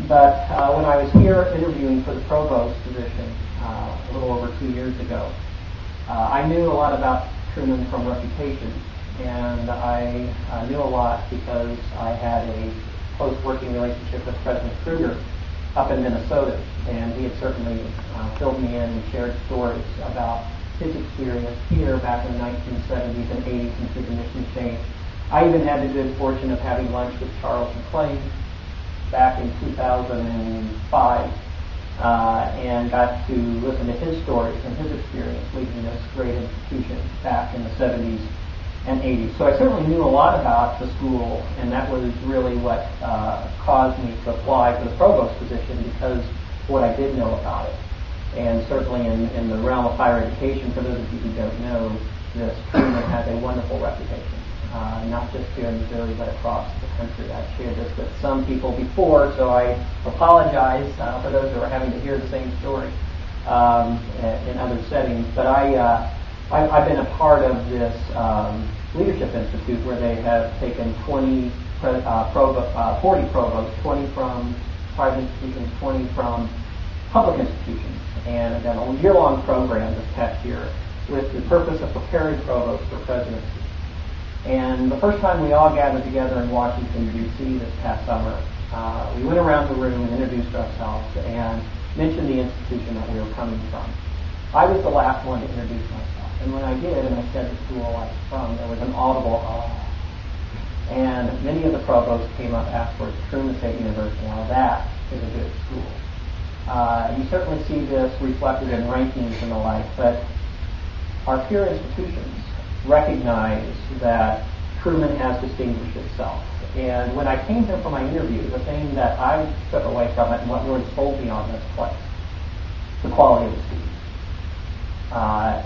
But when I was here interviewing for the provost position a little over 2 years ago, I knew a lot about Truman from reputation, and I knew a lot because I had a close working relationship with President Kruger up in Minnesota, and he had certainly filled me in and shared stories about his experience here back in the 1970s and 80s and through the mission change. I even had the good fortune of having lunch with Charles McClain back in 2005 and got to listen to his stories and his experience leading this great institution back in the 70s and 80s. So I certainly knew a lot about the school, and that was really what caused me to apply for the provost position, because what I did know about it. And certainly in the realm of higher education, for those of you who don't know this, Truman has a wonderful reputation, not just here in Missouri, but across the country. I've shared this with some people before, so I apologize for those who are having to hear the same story in other settings. But I've been a part of this Leadership Institute, where they have taken 40 provosts, 20 from private institutions, 20 from public institutions, and done a year-long program this past year with the purpose of preparing provosts for presidency. And the first time we all gathered together in Washington, D.C. this past summer, we went around the room and introduced ourselves and mentioned the institution that we were coming from. I was the last one to introduce myself. And when I did, and I said the school I was from, there was an audible "ah." And many of the provosts came up afterwards, Truman State University. Now that is a good school. You certainly see this reflected in rankings and the like, but our peer institutions recognize that Truman has distinguished itself. And when I came here for my interview, the thing that I took away from it and what really sold me on this place, the quality of the students.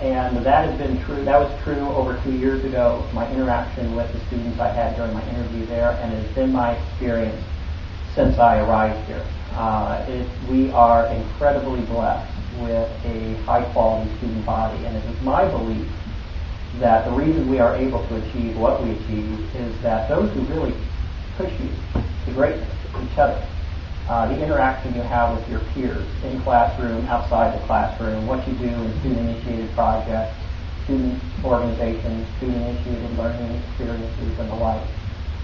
And that has been true. That was true over 2 years ago, my interaction with the students I had during my interview there, and it has been my experience since I arrived here. We are incredibly blessed with a high-quality student body, and it is my belief that the reason we are able to achieve what we achieve is that those who really push you to greatness, each other, the interaction you have with your peers in classroom, outside the classroom, what you do in student-initiated projects, student organizations, student-initiated learning experiences, and the like.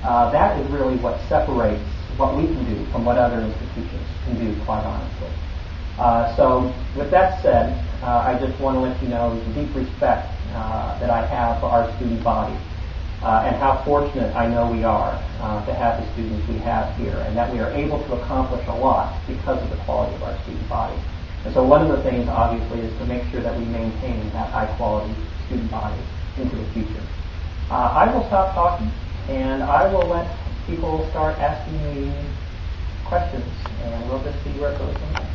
That is really what separates what we can do from what other institutions can do, quite honestly. So with that said, I just want to let you know the deep respect that I have for our student body, and how fortunate I know we are to have the students we have here, and that we are able to accomplish a lot because of the quality of our student body. And so one of the things, obviously, is to make sure that we maintain that high-quality student body into the future. I will stop talking, and I will let people start asking me questions, and we'll just see where it goes from there.